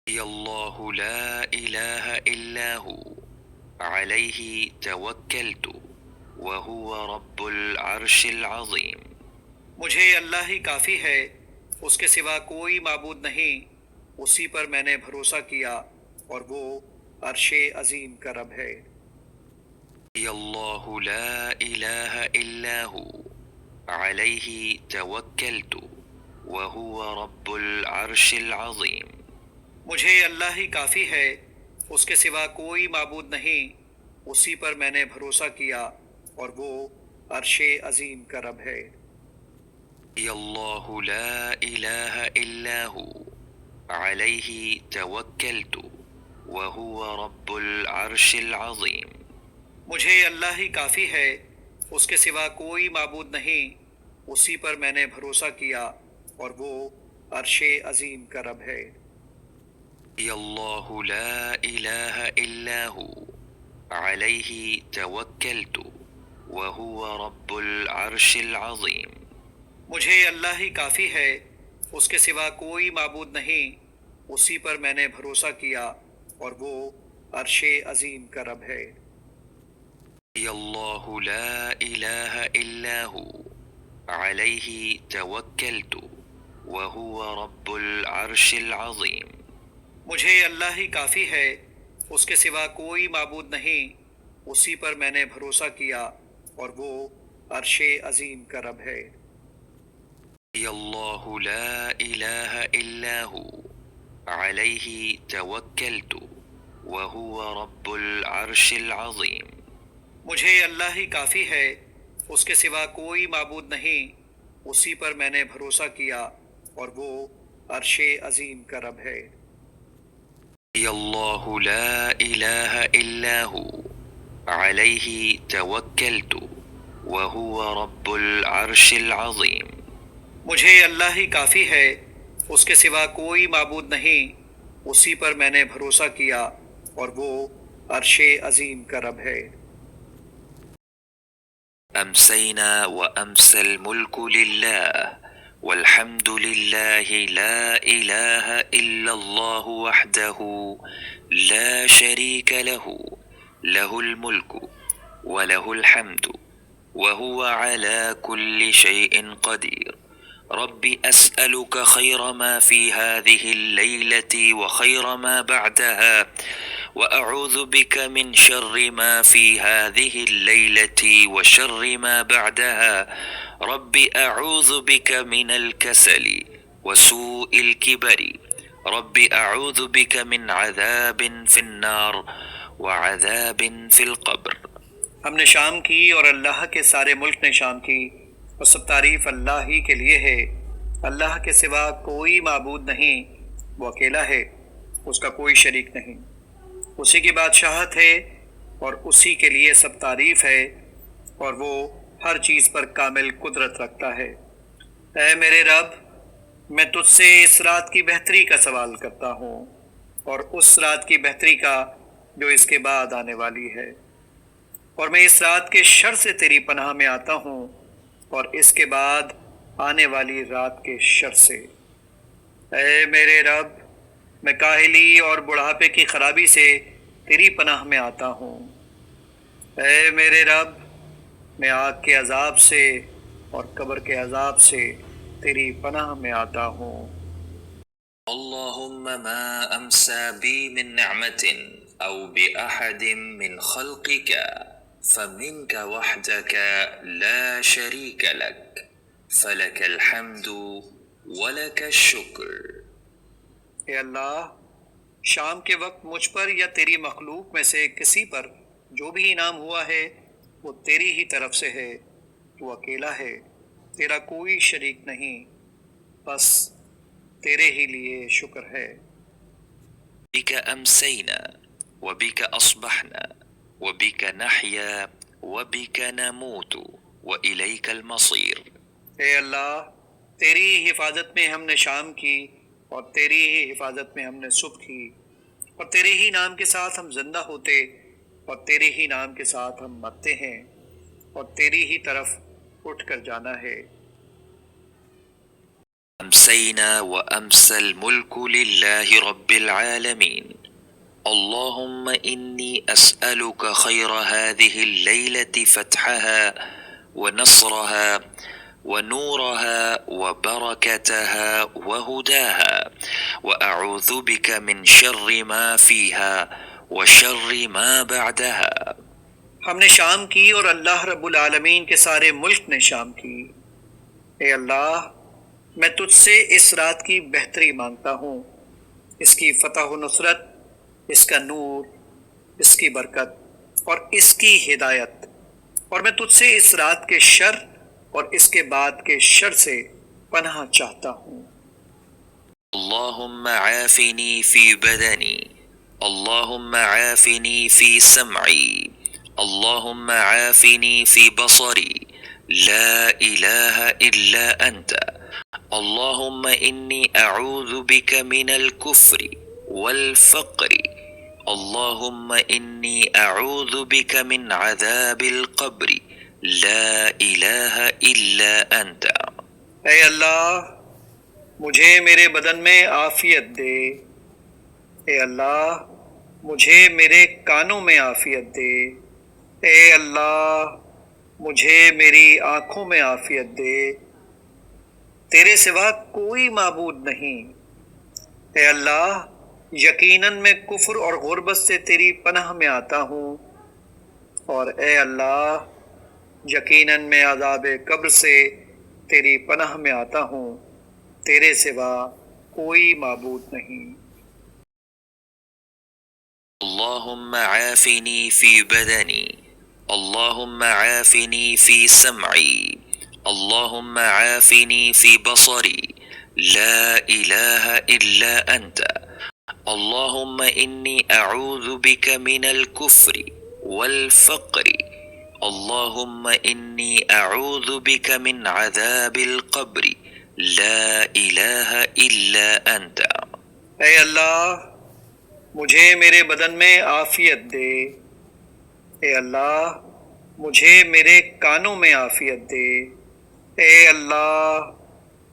الله لا إله إلا هو عليه توكلت وهو رب العرش العظيم. مجھے اللہ ہی کافی ہے، اس کے سوا کوئی معبود نہیں، اسی پر میں نے بھروسہ کیا اور وہ عرش عظیم کا رب ہے۔ الله لا إله إلا هو عليه توكلت وهو رب العرش العظيم. مجھے اللہ ہی کافی ہے، اس کے سوا کوئی معبود نہیں، اسی پر میں نے بھروسہ کیا اور وہ عرش عظیم کا رب ہے۔ الله لا إله إلا هو عليه توكلت وهو رب العرش العظيم. مجھے اللہ ہی کافی ہے، اس کے سوا کوئی معبود نہیں، اسی پر میں نے بھروسہ کیا اور وہ عرش عظیم کا رب ہے۔ الله لا إله إلا هو عليه توكلت وهو رب العرش العظيم. مجھے اللہ ہی کافی ہے، اس کے سوا کوئی معبود نہیں، اسی پر میں نے بھروسہ کیا اور وہ عرش عظیم کا رب ہے۔ الله لا إله إلا هو عليه توكلت وهو رب العرش العظيم. مجھے اللہ ہی کافی ہے، اس کے سوا کوئی معبود نہیں، اسی پر میں نے بھروسہ کیا اور وہ عرش عظیم کا رب ہے۔ الله لا إله إلا هو عليه توكلت وهو رب العرش العظيم. مجھے اللہ ہی کافی ہے، اس کے سوا کوئی معبود نہیں، اسی پر میں نے بھروسہ کیا اور وہ عرش عظیم کا رب ہے۔ الله لا إله إلا هو عليه توكلت وهو رب العرش العظيم. مجھے اللہ ہی کافی ہے، اس کے سوا کوئی معبود نہیں، اسی پر میں نے بھروسہ کیا اور وہ عرش عظیم کا رب ہے۔ أمسينا وأمسى الملك لله والحمد لله لا إله إلا الله وحده لا شريك له له الملك وله الحمد وهو على كل شيء قدير. رب أسألك خير ما في هذه الليلة وخير ما بعدها وأعوذ بك من شر ما في هذه الليلة وشر ما بعدها. رب أعوذ بك من الكسل وسوء الكبر. رب أعوذ بك من عذاب في النار وعذاب في القبر. ہم نے شام کی اور اللہ کے سارے ملک نے شام کی، اور سب تعریف اللہ ہی کے لیے ہے۔ اللہ کے سوا کوئی معبود نہیں، وہ اکیلا ہے، اس کا کوئی شریک نہیں، اسی کی بادشاہت ہے اور اسی کے لیے سب تعریف ہے، اور وہ ہر چیز پر کامل قدرت رکھتا ہے۔ اے میرے رب، میں تجھ سے اس رات کی بہتری کا سوال کرتا ہوں اور اس رات کی بہتری کا جو اس کے بعد آنے والی ہے، اور میں اس رات کے شر سے تیری پناہ میں آتا ہوں اور اس کے بعد آنے والی رات کے شر سے۔ اے میرے رب، میں کاہلی اور بڑھاپے کی خرابی سے تیری پناہ میں آتا ہوں۔ اے میرے رب، میں آگ کے عذاب سے اور قبر کے عذاب سے تیری پناہ میں آتا ہوں۔ اللهم ما أمسى بي من نعمة أو بأحد من خلقك فمنك وحدك لا شريك لك فلك الحمد ولك الشكر. اے اللہ، شام کے وقت مجھ پر یا تیری مخلوق میں سے کسی پر جو بھی انعام ہوا ہے وہ تیری ہی طرف سے ہے، تو اکیلا ہے، تیرا کوئی شریک نہیں، بس تیرے ہی لیے شکر ہے۔ بك أمسينا وبك أصبحنا وبك نحيا وبك نموت وإليك المصير. اے اللہ، تیری ہی حفاظت میں ہم نے شام کی اور تیری ہی حفاظت میں ہم نے صبح کی، اور تیرے ہی نام کے ساتھ ہم زندہ ہوتے اور تیرے ہی نام کے ساتھ ہم مرتے ہیں، اور تیری ہی طرف اٹھ کر جانا ہے۔ أمسينا وأمسى الملك لله رب العالمين. اللهم إني أسألك خير هذه الليلة فتحها ونصرها ونورها وبركتها وهداها، وأعوذ بك من شر ما فيها وشر ما بعدها. ہم نے شام کی اور اللہ رب العالمین کے سارے ملک نے شام کی۔ اے اللہ، میں تجھ سے اس رات کی بہتری مانگتا ہوں، اس کی فتح و نصرت، اس کا نور، اس کی برکت اور اس کی ہدایت، اور میں تجھ سے اس رات کے شر اور اس کے بعد کے شر سے پناہ چاہتا ہوں۔ اللهم عافني في بدني، اللهم عافني في سمعي، اللهم عافني في بصري، لا إله إلا أنت. اللهم إني أعوذ بك من الكفر والفقر، اللهم إني أعوذ بك من عذاب القبر، لا إله إلا أنت. اے اللہ، مجھے میرے بدن میں عافیت دے۔ اے اللہ، مجھے میرے کانوں میں عافیت دے۔ اے اللہ، مجھے میری آنکھوں میں عافیت دے۔ تیرے سوا کوئی معبود نہیں۔ اے اللہ، یقیناً میں کفر اور غربت سے تیری پناہ میں آتا ہوں، اور اے اللہ، یقیناً میں عذاب قبر سے تیری پناہ میں آتا ہوں، تیرے سوا کوئی معبود نہیں۔ اللهم عافني في بدني، اللهم عافني في سمعي، اللهم عافني في بصري، لا إله إلا أنت. اللهم إني أعوذ بك من الكفر والفقر، اللهم إني أعوذ بك من عذاب القبر، لا إله إلا أنت. اے اللہ، مجھے میرے بدن میں عافیت دے۔ اے اللہ، مجھے میرے کانوں میں عافیت دے۔ اے اللہ،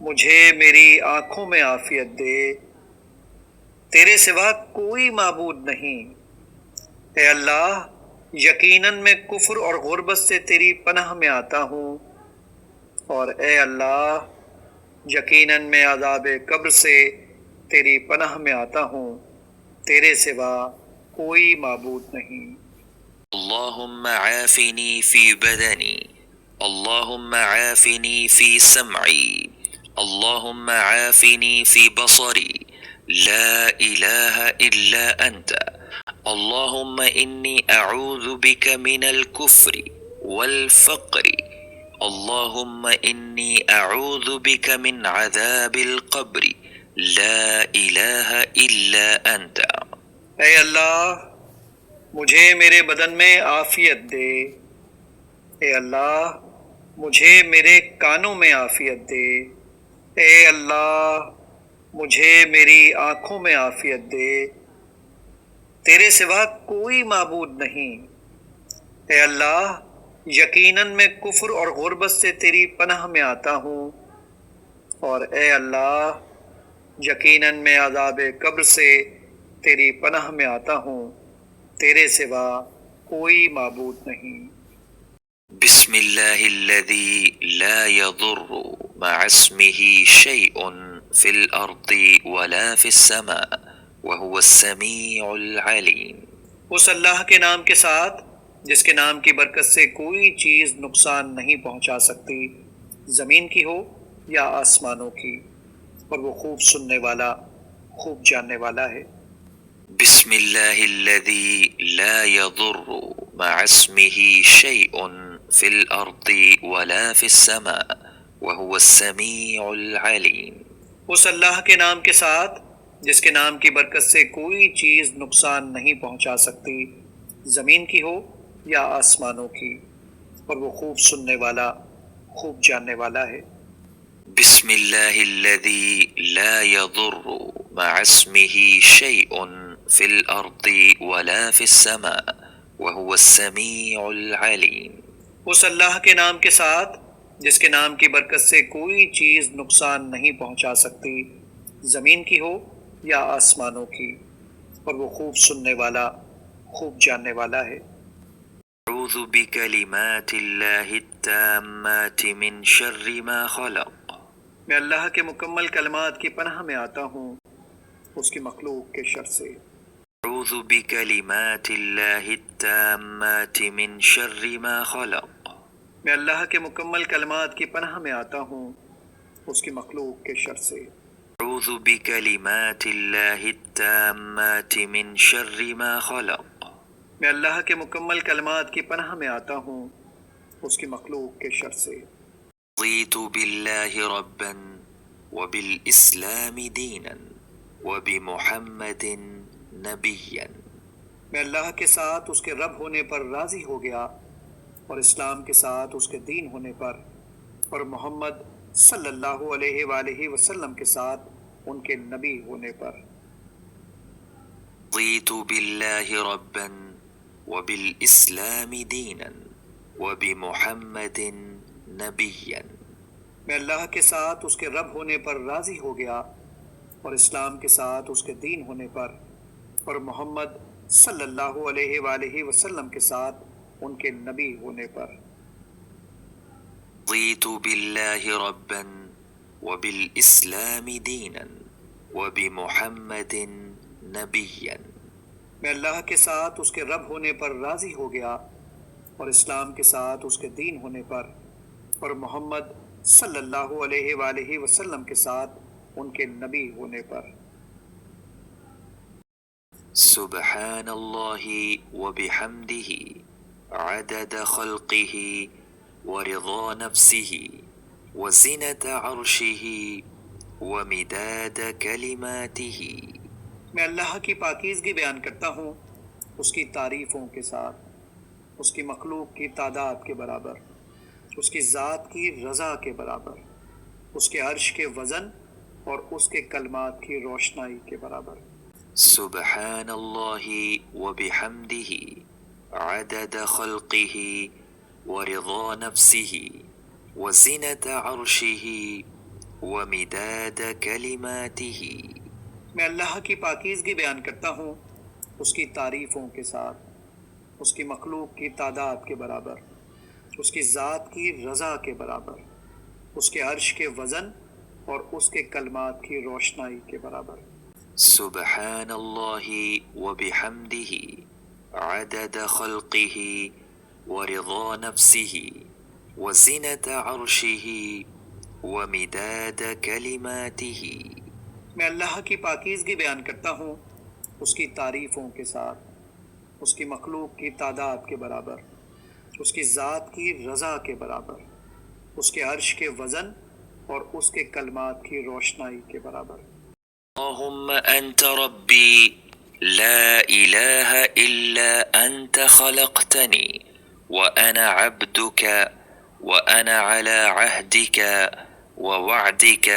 مجھے میری آنکھوں میں عافیت دے۔ تیرے سوا کوئی معبود نہیں۔ اے اللہ، یقیناً میں کفر اور غربت سے تیری پناہ میں آتا ہوں، اور اے اللہ، یقیناً میں عذاب قبر سے تیری پناہ میں آتا ہوں، تیرے سوا کوئی معبود نہیں۔ اللهم عافني في بدني، اللهم عافني في سمعي، اللهم عافني في بصري، لا إله إلا أنت. اللهم إني أعوذ بك من الكفر والفقر، اللهم إني أعوذ بك من عذاب القبر، لا إله إلا أنت. اے اللہ، مجھے میرے بدن میں عافیت دے۔ اے اللہ، مجھے میرے کانوں میں عافیت دے۔ اے اللہ، مجھے میری آنکھوں میں عافیت دے۔ تیرے سوا کوئی معبود نہیں۔ اے اللہ، یقیناً میں کفر اور غربت سے تیری پناہ میں آتا ہوں، اور اے اللہ، یقیناً میں عذاب قبر سے تیری پناہ میں آتا ہوں، تیرے سوا کوئی معبود نہیں۔ بسم الله الذي لا يضر مع اسمه شيء في الأرض ولا في السماء وهو السميع العليم. اس اللہ کے نام کے ساتھ جس کے نام کی برکت سے کوئی چیز نقصان نہیں پہنچا سکتی، زمین کی ہو یا آسمانوں کی، اور وہ خوب سننے والا، خوب جاننے والا ہے۔ بسم الله الذي لا يضر مع اسمه شيء في الأرض ولا في السماء وهو السميع العليم. اس اللہ کے نام کے ساتھ جس کے نام کی برکت سے کوئی چیز نقصان نہیں پہنچا سکتی، زمین کی ہو یا آسمانوں کی، اور وہ خوب سننے والا، خوب جاننے والا ہے۔ بسم الله الذي لا يضر مع اسمه شيء في الأرض ولا في السماء وهو السميع العليم. اس اللہ کے نام کے ساتھ جس کے نام کی برکت سے کوئی چیز نقصان نہیں پہنچا سکتی، زمین کی ہو یا آسمانوں کی، اور وہ خوب سننے والا، خوب جاننے والا ہے۔ أعوذ بكلمات الله التامات من شر ما خلق میں اللہ کے مکمل کلمات کی پناہ میں آتا ہوں اس کی مخلوق کے شر سے۔ أعوذ بكلمات الله التامات من شر ما خلق میں اللہ کے مکمل کلمات کی پناہ میں آتا ہوں اس کی مخلوق کے شر سے۔ أعوذ بكلمات الله التامات من شر ما خلق میں اللہ کے مکمل کلمات کی پناہ میں آتا ہوں اس کی مخلوق کے شر سے۔ رضيت بالله ربا وبالإسلام دينا وبمحمد نبيا میں اللہ کے ساتھ اس کے رب ہونے پر راضی ہو گیا، اور اسلام کے ساتھ اس کے دین ہونے پر، اور محمد صلی اللہ علیہ وآلہ وسلم کے ساتھ ان کے نبی ہونے پر۔ رضيت بالله ربا وبالإسلام دينا وبمحمد نبيا میں اللہ کے ساتھ اس کے رب ہونے پر راضی ہو گیا، اور اسلام کے ساتھ اس کے دین ہونے پر، اور محمد صلی اللہ علیہ وآلہ وسلم کے ساتھ ان کے نبی ہونے پر۔ رضيت بالله ربا وبالإسلام دينا وبمحمد نبيا میں اللہ کے ساتھ اس کے رب ہونے پر راضی ہو گیا، اور اسلام کے ساتھ اس کے دین ہونے پر، اور محمد صلی اللہ علیہ وآلہ وسلم کے ساتھ ان کے نبی ہونے پر۔ سبحان الله وبحمده عدد خلقه ورضا نفسه وزنة عرشه ومداد كلماته میں اللہ کی پاکیزگی بیان کرتا ہوں اس کی تعریفوں کے ساتھ، اس کی مخلوق کی تعداد کے برابر، اس کی ذات کی رضا کے برابر، اس کے عرش کے وزن اور اس کے کلمات کی روشنائی کے برابر۔ سبحان الله وبحمده عدد خلقه ورضا نفسه وزنة عرشه ومداد كلماته میں اللہ کی پاکیزگی بیان کرتا ہوں اس کی تعریفوں کے ساتھ، اس کی مخلوق کی تعداد کے برابر، اس کی ذات کی رضا کے برابر، اس کے عرش کے وزن اور اس کے کلمات کی روشنائی کے برابر۔ سبحان الله وبحمده عدد خلقه ورضا نفسه وزنة عرشه ومداد كلماته میں اللہ کی پاکیزگی بیان کرتا ہوں اس کی تعریفوں کے ساتھ، اس کی مخلوق کی تعداد کے برابر، اس کی ذات کی رضا کے برابر، اس کے عرش کے وزن اور اس کے کلمات کی روشنائی کے برابر۔ اللهم أنت ربي لا إله إلا أنت خلقتني وأنا عبدك وأنا على عهدك ووعدك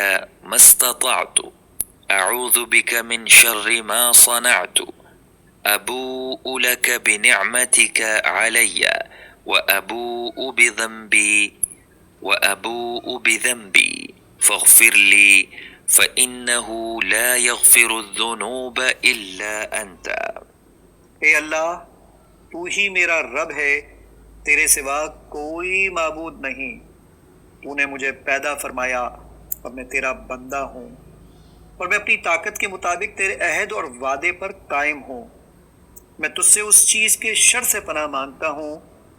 ما استطعت أعوذ بك من شر ما صنعت أبوء لك بنعمتك علي وأبوء بذنبي فاغفر لي فإنه لا يغفر الذنوب إلا أنت۔ اے اللہ، تو ہی میرا رب ہے، تیرے سوا کوئی معبود نہیں۔ تو نے مجھے پیدا فرمایا اور میں تیرا بندہ ہوں، اور میں اپنی طاقت کے مطابق تیرے عہد اور وعدے پر قائم ہوں۔ میں تجھ سے اس چیز کے شر سے پناہ مانگتا ہوں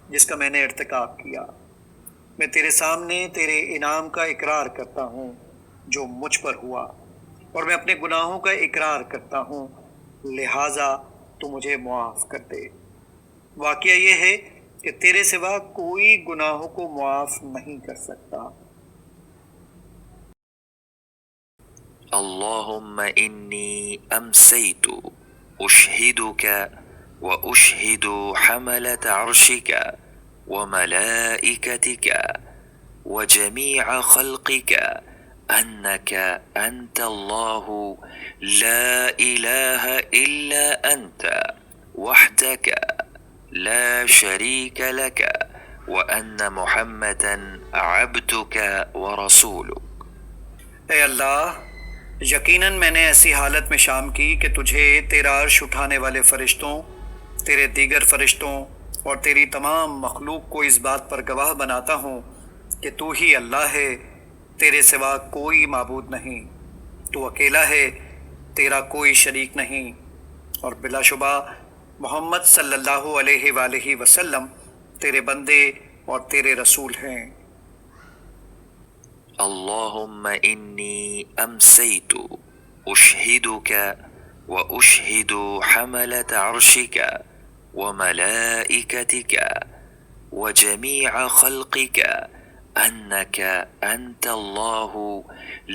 جس کا میں نے ارتکاب کیا۔ میں تیرے سامنے تیرے انعام کا اقرار کرتا ہوں جو مجھ پر ہوا، اور میں اپنے گناہوں کا اقرار کرتا ہوں، لہٰذا تو مجھے معاف کر دے۔ واقعہ یہ ہے کہ تیرے سوا کوئی گناہوں کو معاف نہیں کر سکتا۔ اللهم إني أمسيت أشهدك وأشهد حملة عرشك وملائكتك وجميع خلقك أنك أنت الله لا إله إلا أنت وحدك لا شريك لك وأن محمدا عبدك ورسولك. اے اللہ، یقیناً میں نے ایسی حالت میں شام کی کہ تجھے تیرا عرش اٹھانے والے فرشتوں، تیرے دیگر فرشتوں اور تیری تمام مخلوق کو اس بات پر گواہ بناتا ہوں کہ تو ہی اللہ ہے، تیرے سوا کوئی معبود نہیں، تو اکیلا ہے، تیرا کوئی شریک نہیں، اور بلا شبہ محمد صلی اللہ علیہ وآلہ وسلم تیرے بندے اور تیرے رسول ہیں۔ اللهم إني أمسيت أشهدك وأشهد حملة عرشك وملائكتك وجميع خلقك أنك أنت الله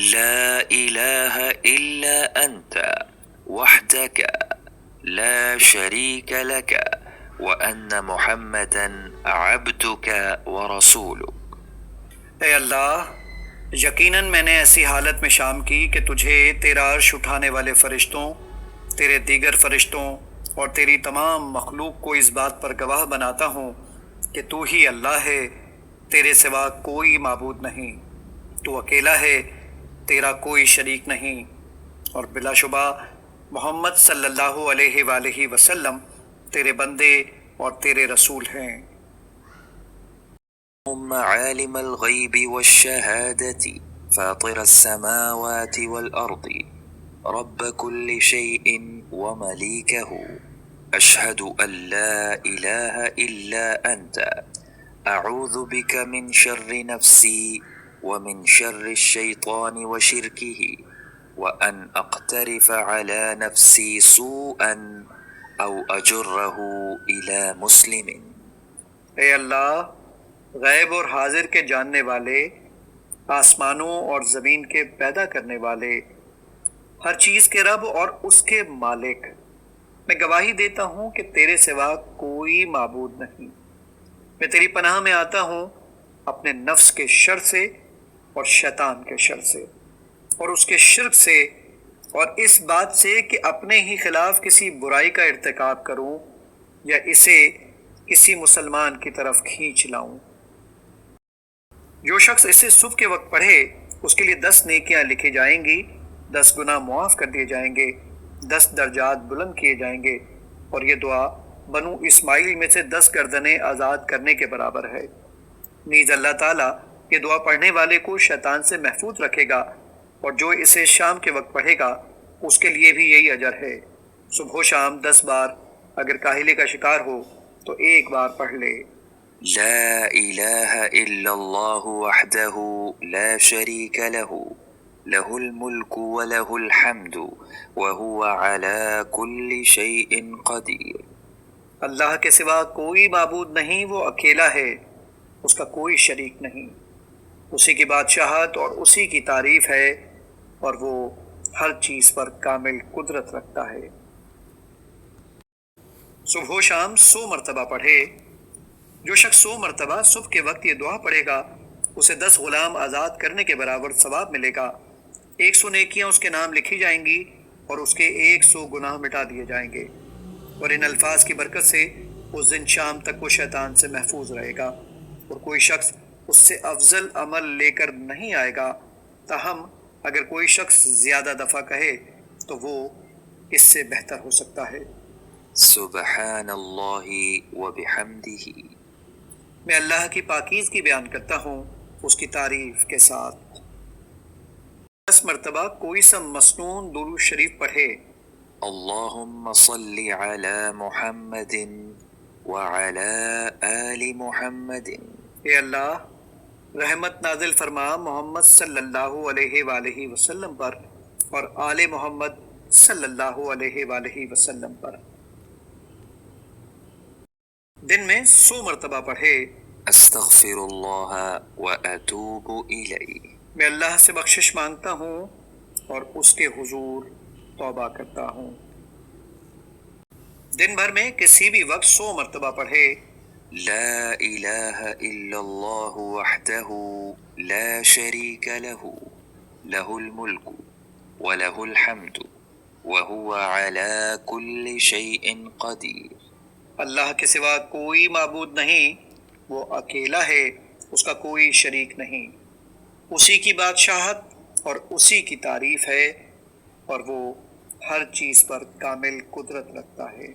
لا إله إلا أنت وحدك لا شريك لك وأن محمدا عبدك ورسولك. اے اللہ، یقیناً میں نے ایسی حالت میں شام کی کہ تجھے تیرا عرش اٹھانے والے فرشتوں، تیرے دیگر فرشتوں اور تیری تمام مخلوق کو اس بات پر گواہ بناتا ہوں کہ تو ہی اللہ ہے، تیرے سوا کوئی معبود نہیں، تو اکیلا ہے، تیرا کوئی شریک نہیں، اور بلا شبہ محمد صلی اللہ علیہ وآلہ وسلم تیرے بندے اور تیرے رسول ہیں۔ اللهم عالم الغيب والشهادة فاطر السماوات والأرض رب كل شيء ومليكه أشهد أن لا إله إلا أنت أعوذ بك من شر نفسي ومن شر الشيطان وشركه وأن أقترف على نفسي سوءا أو أجره إلى مسلم. اے اللہ، غیب اور حاضر کے جاننے والے، آسمانوں اور زمین کے پیدا کرنے والے، ہر چیز کے رب اور اس کے مالک، میں گواہی دیتا ہوں کہ تیرے سوا کوئی معبود نہیں۔ میں تیری پناہ میں آتا ہوں اپنے نفس کے شر سے اور شیطان کے شر سے اور اس کے شرک سے، اور اس بات سے کہ اپنے ہی خلاف کسی برائی کا ارتکاب کروں یا اسے کسی مسلمان کی طرف کھینچ لاؤں۔ جو شخص اسے صبح کے وقت پڑھے اس کے لیے 10 نیکیاں لکھی جائیں گی، 10 گناہ معاف کر دیے جائیں گے، 10 درجات بلند کیے جائیں گے، اور یہ دعا بنو اسماعیل میں سے 10 گردنیں آزاد کرنے کے برابر ہے۔ نیز اللہ تعالیٰ یہ دعا پڑھنے والے کو شیطان سے محفوظ رکھے گا، اور جو اسے شام کے وقت پڑھے گا اس کے لیے بھی یہی اجر ہے۔ صبح و شام 10 بار، اگر کاہلے کا شکار ہو تو ایک بار پڑھ لے۔ لا إله إلا الله وحده لا شريك له له الملك وله الحمد وهو على كل شيء قدير. اللہ کے سوا کوئی معبود نہیں، وہ اکیلا ہے، اس کا کوئی شریک نہیں، اسی کی بادشاہت اور اسی کی تعریف ہے، اور وہ ہر چیز پر کامل قدرت رکھتا ہے۔ صبح و شام 100 مرتبہ پڑھے۔ جو شخص 100 مرتبہ صبح کے وقت یہ دعا پڑھے گا اسے 10 غلام آزاد کرنے کے برابر ثواب ملے گا، 100 نیکیاں اس کے نام لکھی جائیں گی اور اس کے 100 گناہ مٹا دیے جائیں گے، اور ان الفاظ کی برکت سے اس دن شام تک وہ شیطان سے محفوظ رہے گا، اور کوئی شخص اس سے افضل عمل لے کر نہیں آئے گا، تاہم اگر کوئی شخص زیادہ دفعہ کہے تو وہ اس سے بہتر ہو سکتا ہے۔ سبحان اللہ وبحمدہ. میں اللہ کی پاکیزگی بیان کرتا ہوں اس کی تعریف کے ساتھ۔ 10 مرتبہ کوئی سا مسنون درود شریف پڑھے۔ اللہم صل علی محمد وعلی آل محمد. اے اللہ، رحمت نازل فرما محمد صلی اللہ علیہ وآلہ وسلم پر اور آل محمد صلی اللہ علیہ وآلہ وسلم پر۔ دن میں 100 مرتبہ پڑھے۔ استغفر اللہ واتوب الیہ. میں اللہ سے بخشش مانگتا ہوں اور اس کے حضور توبہ کرتا ہوں۔ دن بھر میں کسی بھی وقت 100 مرتبہ پڑھے۔ لا الہ الا اللہ وحدہ لا شریک لہ لہ الملک ولہ الحمد وہو علی کل شیء قدیر. اللہ کے سوا کوئی معبود نہیں، وہ اکیلا ہے، اس کا کوئی شریک نہیں، اسی کی بادشاہت اور اسی کی تعریف ہے، اور وہ ہر چیز پر کامل قدرت رکھتا ہے۔